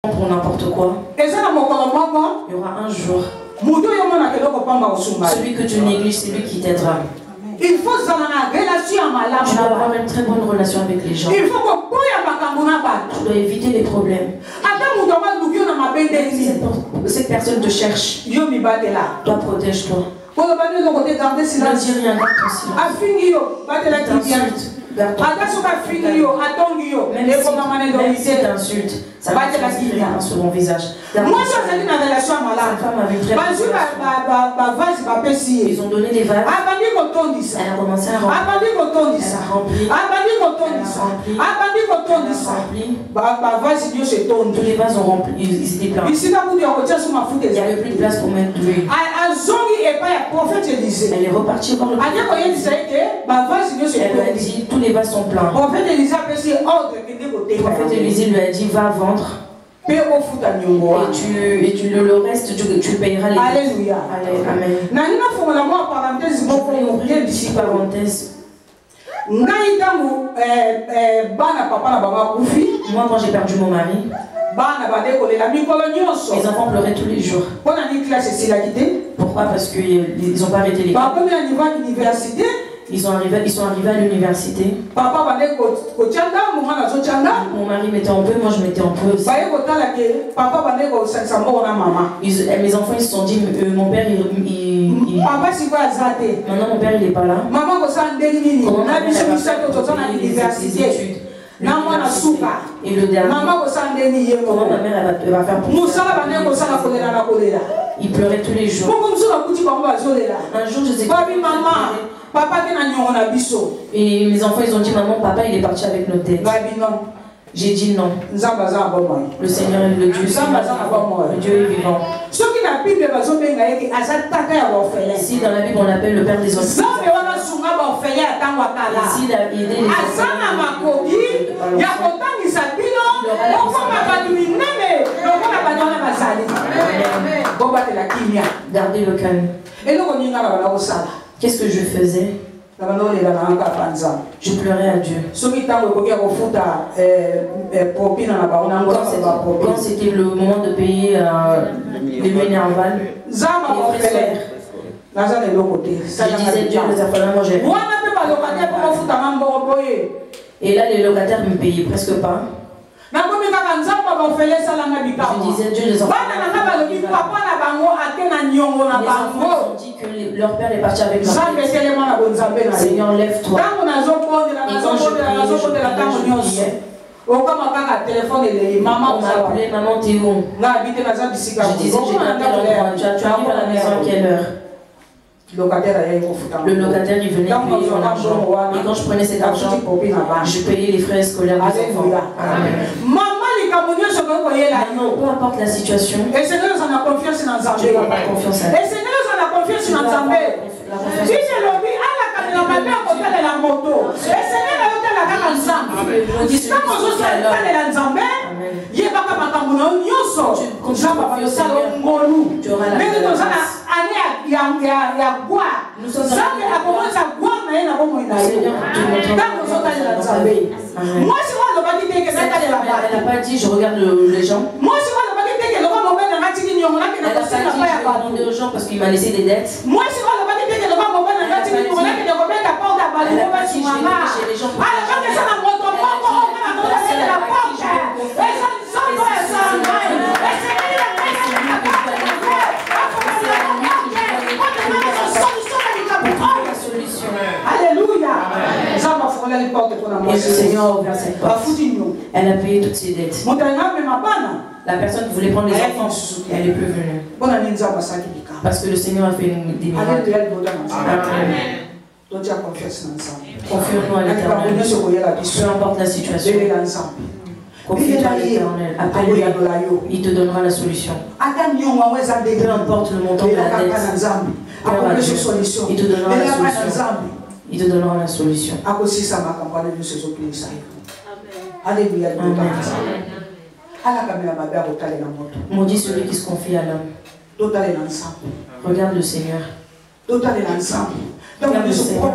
pour n'importe quoi. Il y aura un jour. Celui que tu négliges, c'est lui qui t'aidera. Il faut tu dois avoir une très bonne relation avec les gens. Il faut tu dois éviter les problèmes. Cette personne te cherche. Toi, protège-toi. Ne dis rien, garde ton silence. Même si t'insulte, ça va te sur mon visage. Moi, je suis dans relation avec ils ont donné les vases. Elle a commencé à remplir. Tous les vases ont rempli. Ils étaient pleins. Il n'y avait plus de place pour mettre de l'huile. Elle est repartie voir le prophète. Elle lui a dit tous les vases sont pleins. Le prophète Élisée lui a dit va vendre. Et le reste, tu payeras les. Alléluia. Amen. Je voulais ouvrir une petite parenthèse. Moi, quand j'ai perdu mon mari, les enfants pleuraient tous les jours. Pourquoi? Parce qu'ils n'ont pas arrêté l'école. Ils sont arrivés à l'université. Mon mari mettait en peu, moi je mettais en peu aussi. Mes enfants ils se sont dit, mon père maintenant mon père il n'est pas là. Comment et le dernier, comment ma mère elle va faire pour ça? Il pleurait tous les jours. Un jour je sais pas. Et mes enfants ils ont dit maman, papa il est parti avec nos têtes. J'ai dit non. Le Seigneur est le Dieu. Le Dieu est vivant. Si dans la Bible on l'appelle le Père des orphelins. Ici il a aidé les orphelins. Gardez le calme. Qu'est-ce que je faisais? Je pleurais à Dieu. Quand c'était le moment de payer les Ménerval, je disais Dieu les orphelins, moi j'ai. Et là les locataires ne me payaient presque pas. Je disais Dieu les enfants. Les enfants ont dit que leur père est parti avec leur père. Seigneur, lève-toi. Et quand je priais, on m'a appelé, maman, t'es où? Je disais, j'ai pas tel endroit. Tu arrives à la maison à quelle heure? Le locataire il venait payer mon argent. Et quand je prenais cet argent, je payais les frais scolaires des enfants. Maman, peu importe la situation, tu dois avoir confiance en elle. Elle n'a pas dit je regarde les gens. Elle n'a pas dit je vais demander aux gens parce qu'il m'a laissé des dettes. Elle n'a pas dit je vais chez les gens pour Alléluia. Et le Seigneur a ouvert cette porte. Elle a payé toutes ses dettes. La personne qui voulait prendre les enfants, elle n'est plus venue. Parce que le Seigneur a fait des miracles. Confions-nous à l'Éternel. Peu importe la situation. Confie-toi à l'Éternel. Appelle-lui. Il te donnera la solution. Peu importe le montant de la dette. Il te donnera la solution. Il te donnera la solution. Alléluia. Maudit celui qui se confie à l'homme. Regarde le Seigneur. Regarde le Seigneur.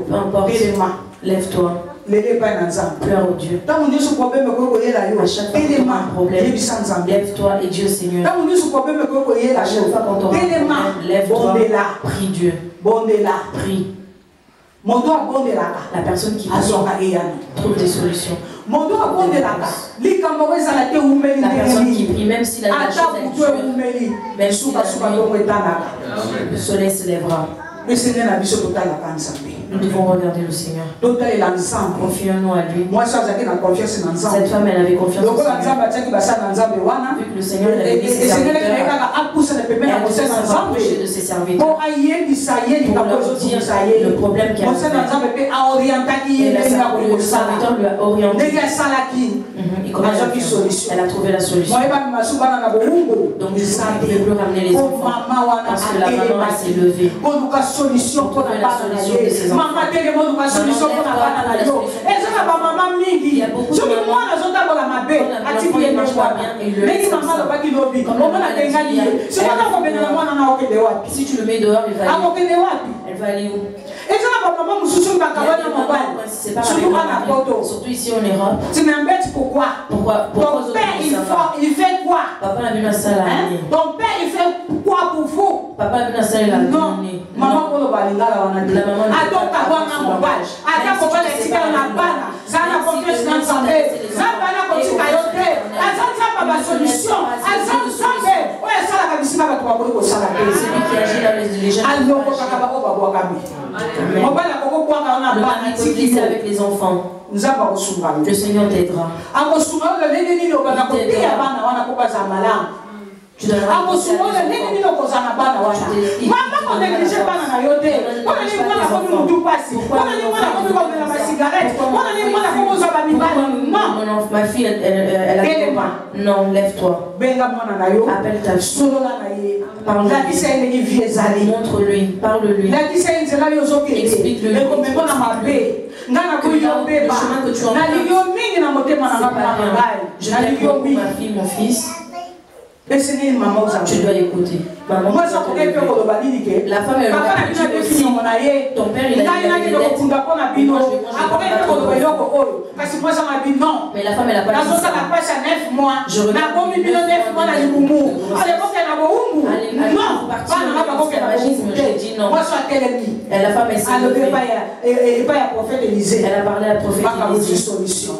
Peu importe. Lève-toi. Pleure au Dieu. À chaque fois que tu as un problème, lève-toi et dis au Seigneur. À chaque fois quand tu auras un problème, lève-toi, prie Dieu. Prie. La personne qui trouve des solutions. La personne qui prie, même si la chose est dure, même si le soleil se lèvera. Nous devons regarder le Seigneur. Confions-nous à lui. Cette femme, elle avait confiance au Seigneur. Vu que le Seigneur l'avait mis ses serviteurs, elle a s'approcher de ses serviteurs pour leur dire le problème qu'elle avait. Et le serviteur lui a orienté. Elle a trouvé la solution. Donc je ne pouvais plus ramener les enfants parce que la maman s'est levée pour trouver la solution de ses enfants. Il y a beaucoup de mamans. Si tu le mets dehors, elle va aller où? Surtout ici en Europe. Pourquoi ton père il fait quoi? Papa n'a bien ça là. Ton père il fait quoi pour vous? Papa n'a bien ça là. Non, maman pour le balinga la wana. Attends ta bonne mobile. Attends pour les tika na bana. Ça na confiance dans santé. Ça bana ko tika yote. Azanza pas solution. Azanza be. Ouais ça la kabisima ba kwa ko sala. Celui qui agit dans les gens. Alors ko kaka ba ko ba kabi. Mobile ko ko kwa na bana tiki avec les enfants. Le Seigneur t'aidera. Tu dois ma fille, elle a non, lève-toi. Appelle ta fille. Parle-lui. Montre-lui. Parle-lui. Explique-lui. Le chemin que tu empruntes. Je t'aime beaucoup, ma fille, mon fils. Tu dois écouter. Maman, la femme elle ton père il a des dettes. Mais la femme elle a pas dit ça. Je regarde je dis non. Et la femme elle s'est levée. Elle a parlé à la prophète Élisée.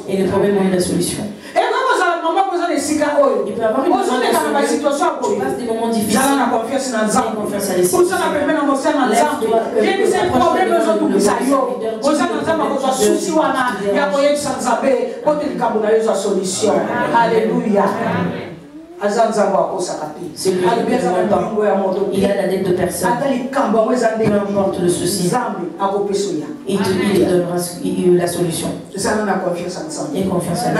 Et le problème a eu la solution. Il peut avoir une situation où tu passes des moments difficiles. Confiance à l'Esprit. Alléluia. C'est lui il a la dette de personne. Peu importe le souci. Il te donnera la solution. Et confiance à lui.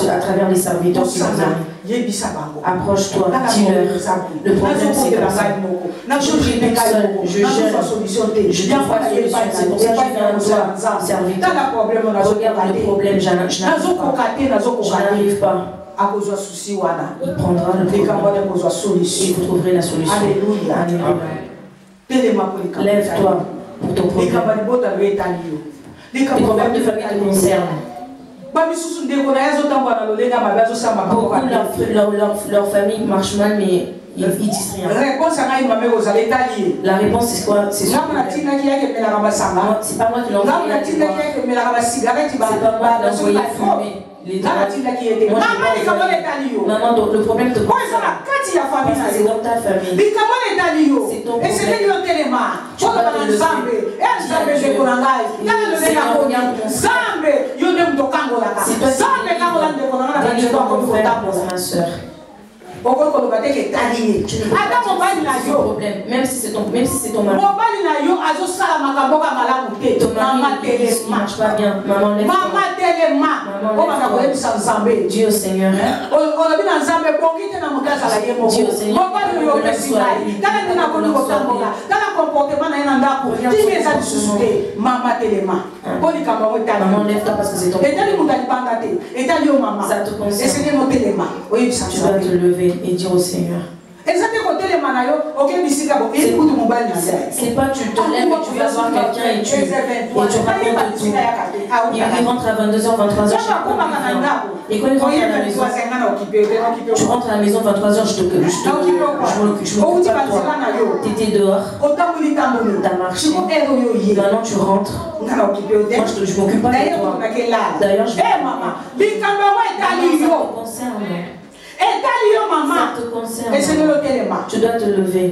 À travers les serviteurs qui nous aiment. Approche-toi, dis-leur. Le problème c'est comme ça. Je prie seul, je jeûne. Je trouve pas de solution. C'est pour ça que je viens à toi, serviteur. Regarde le problème, je n'arrive pas. Il prendra le problème et vous trouverez la solution. Alléluia. Lève-toi pour ton problème. Les problèmes de famille te concernent. Beaucoup leur famille marche mal, mais ils disent rien. La réponse c'est quoi? C'est pas moi qui l'ai envoyé. C'est pas moi qui l'ai envoyé fumer. Maman, donc le problème te concerne. C'est dans ta famille. C'est ton problème. Tu vas te lever. Ma soeur. Même si c'est ton mari. Il ne marche pas bien. Maman, lève-toi. Dis au Seigneur. Dis au Seigneur. Maman, lève-toi parce que c'est ton problème. Ça te concerne. Tu dois te lever et dire au Seigneur. C'est pas tu te lèves et tu vas voir quelqu'un et tu racontes tout. Il rentre à 22h, 23h. Et quand il rentre à la maison, tu rentres à la maison 23h, je m'occupe pas de toi. Tu étais dehors, tu as marché. Maintenant tu rentres. Moi je m'occupe pas de toi. D'ailleurs, je ça te concerne. Tu dois te lever.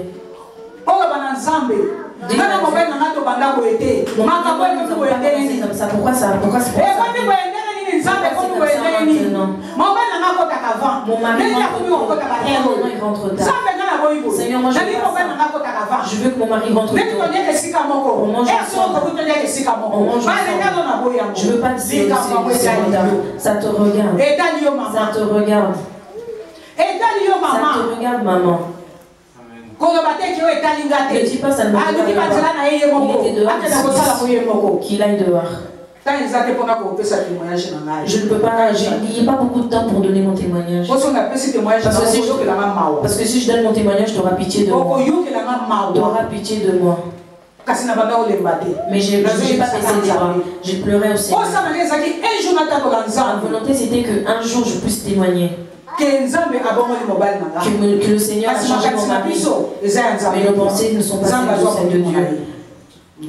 Pourquoi ça? Pourquoi c'est mon mari rentre tard. Seigneur, moi je veux que mon mari rentre tard. On mange ensemble. Je veux pas te dire ça te regarde. Ça te regarde. Ça te regarde, maman. Ne dis pas ça ne me regarde pas. Il était dehors. Qu'il aille dehors. Je ne peux pas, il n'y a pas beaucoup de temps pour donner mon témoignage. Parce que si je donne mon témoignage, tu auras pitié de moi. Tu auras pitié de moi. Mais je n'ai pas baissé les bras. J'ai pleuré aussi. Ma volonté, c'était qu'un jour, je puisse témoigner. Que le Seigneur a changé mon mari. Mais nos pensées ne sont pas celles de Dieu. Il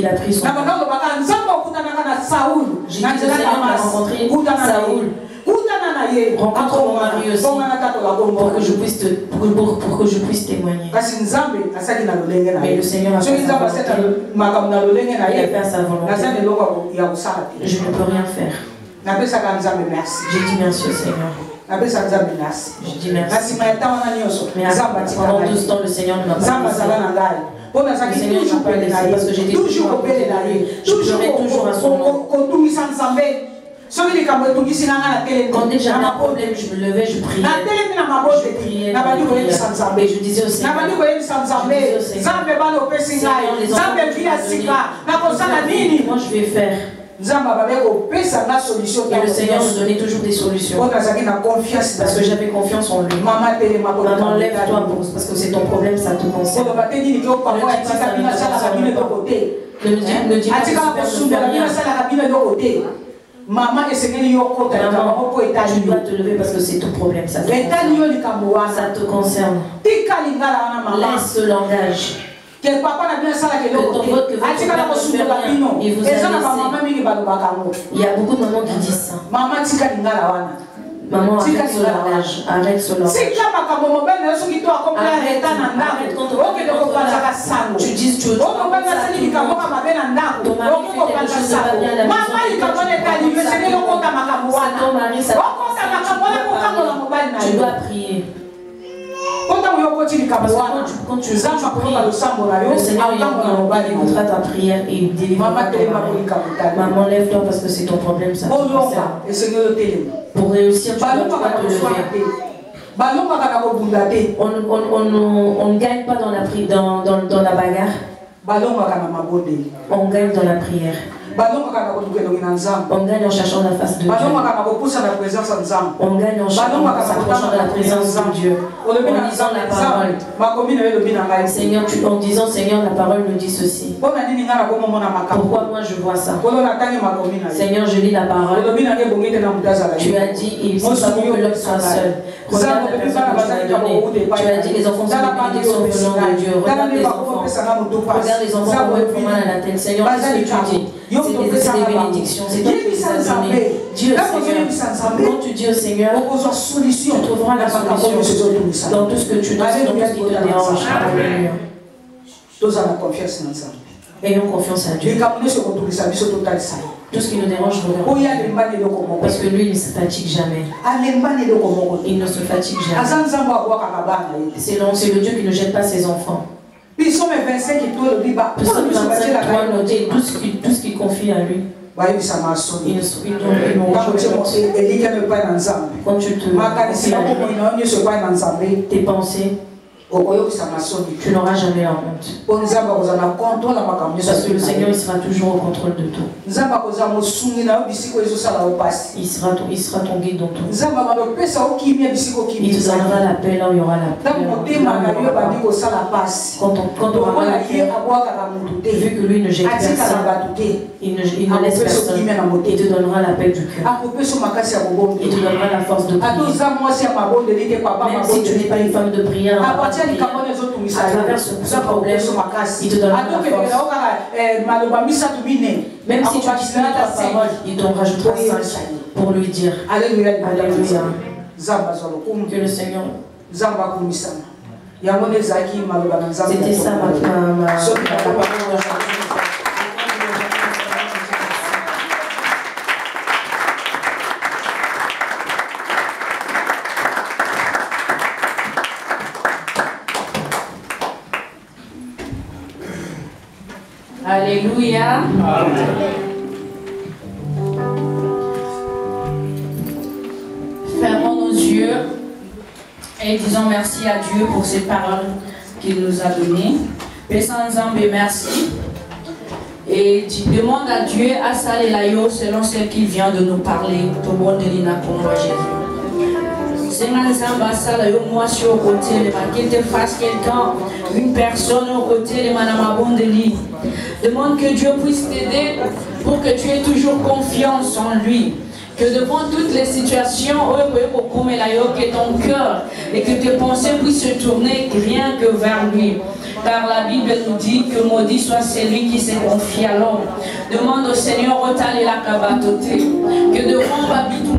a pris son temps. J'ai dit au Seigneur m'a rencontré Saoul. Rencontre mon mari aussi pour que je puisse témoigner. Mais le Seigneur a fait sa volonté. Il a fait sa volonté. Je ne peux rien faire. J'ai dit merci au Seigneur. Je dis merci. Mais pendant tout ce temps, le Seigneur ne m'a pas laissé. Le Seigneur ne m'a pas laissé parce que j'étais toujours à côté de lui. Je pleurais toujours à son nom. Quand déjà j'avais un problème, je me levais, je priais. Je priais. Et je disais au Seigneur, moi je vais faire. Et le Seigneur nous donnait toujours des solutions. Parce que j'avais confiance en lui. Maman, lève-toi parce que c'est ton problème, ça te concerne. Ne dis pas que tu ne fais rien. Maman, tu dois te lever parce que c'est ton problème, ça te concerne. Laisse ce langage. Que ton vote que votre père ne fait rien, il vous a laissé. Il y a beaucoup de mamans qui disent ça. Maman, arrête ce langage. Arrête ce langage. Arrête quand on tu dis tu veux ton mari fait quelque chose de pas bien à la maison. C'est ton mari, ça tu dois prier. Parce que quand tu pries, le Seigneur il écoutera ta prière et il délivrera ton mari. Maman, lève-toi parce que c'est ton problème, ça te concerne. Pour réussir, tu dois te lever. On ne gagne pas dans la bagarre. On gagne dans la prière. On gagne en cherchant la face de Dieu. On gagne en s'approchant de la présence de Dieu. En disant la parole. Seigneur, en disant Seigneur, la parole nous dit ceci. Pourquoi moi je vois ça? Seigneur, je lis la parole. Tu as dit, il faut pas que l'homme soit seul. Regarde la personne que tu m'as donnée. Tu as dit, les enfants sont des bénédictions venant de Dieu. Regarde les enfants. Regarde les enfants comme ils font mal à la tête. Seigneur, qu'est-ce que tu dis? C'est des bénédictions, c'est toi qui les as données. Dis au Seigneur, quand tu dis au Seigneur, tu trouveras la solution dans tout ce que tu dois, dans tout ce qui te dérange. Alléluia. Ayons confiance à Dieu. Tout ce qui nous dérange, regarde. Parce que lui, il ne se fatigue jamais. Il ne se fatigue jamais. C'est le Dieu qui ne jette pas ses enfants. Psaume 25, nous dit tout ce qu'il confie à lui. Ils n'ont quand tu te confies à lui, tes pensées, Tu n'auras jamais la honte. Parce que le Seigneur il sera toujours au contrôle de tout. Il sera ton guide dans tout. Il te donnera la paix là où il y aura la paix. Quand on aura la paix, vu que lui ne jette personne, il ne laisse personne, il te donnera la paix du cœur. Il te donnera la force de prier. Même si tu n'es pas une femme de prière, à travers ce problème, il te donnera la force. Même si tu dis ta parole, il t'en rajoutera 5 pour lui dire Alléluia. Que le Seigneur. C'était ça ma parole. Alléluia. Fermons nos yeux et disons merci à Dieu pour ces paroles qu'il nous a données. Père Saint-Zambé, merci. Et tu demandes à Dieu à Salelayo selon ce qu'il vient de nous parler. Tout le monde dit pour moi Jésus. Moi sur au côté, qu'il te fasse quelqu'un, une personne au côté de Madame Abondeli. Demande que Dieu puisse t'aider pour que tu aies toujours confiance en lui. Que devant toutes les situations, que ton cœur et que tes pensées puissent se tourner rien que vers lui. Car la Bible nous dit que maudit soit celui qui se confie à l'homme. Demande au Seigneur, que devant Babitou